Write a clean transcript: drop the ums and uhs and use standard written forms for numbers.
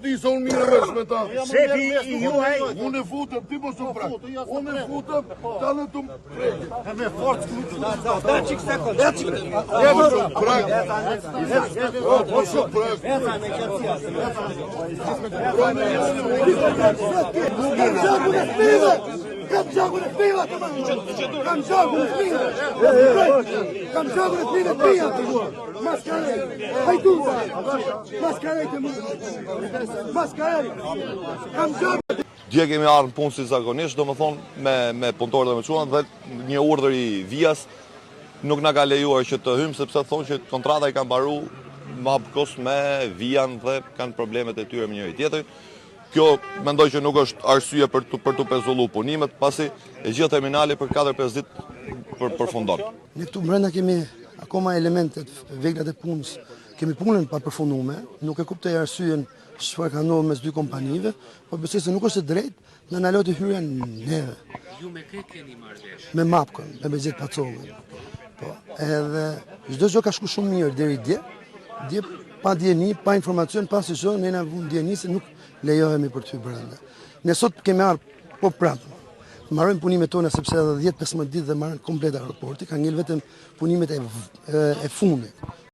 Disa unë mirë vesh me ta. Shefi I juaj. Unë e futëm, ti mos u prak. Unë e futëm, ta në të më prejtë. Me forcë këtu. Da çik sekond. Mos u prak. Mos u prak. Kam gjaku në fmiva! Kam gjaku në fmiva! Kam gjaku në fmiva të pia! Maskarej! Hajduza! Maskarej të më! Maskarej! Kam gjaku! Dje kemi ardhur në punë si zakonisht, domethënë me punëtorët e mësuan dhe një urdhër I vijas nuk na ka lejuar që të hymë sepse thonë që kontrata I ka mbaru më hapkos me vijan dhe kanë problemet e tyre me njëri tjetrin. Kjo mendoj që nuk është arsye për të pezullu punimet, pasi e gjithë terminali për 4-5 ditë përfundon. Ne këtu brenda kemi akoma elementet, veglat e punës, kemi punën pa përfunduar, nuk e kuptoj arsyen çfarë ka ndodhur mes dy kompanive, por besoj se nuk është e drejtë në na loti hyrjen neve. Ju me kë keni marrëvesh? Me Mapkën, me Bezet Pacollën. Po, edhe çdo gjë ka shku shumë mirë deri dje. Dje pa dieni, pa informacion, pa sezon, ne na vënë dieni se nuk lejohemi për të hyrë brenda. Ne sot kemi ardhur po prapë. Marrojmë punimet tona sepse edhe 10-15 ditë dhe marrën komplet aeroporti, ka ngel vetëm punimet e fundit.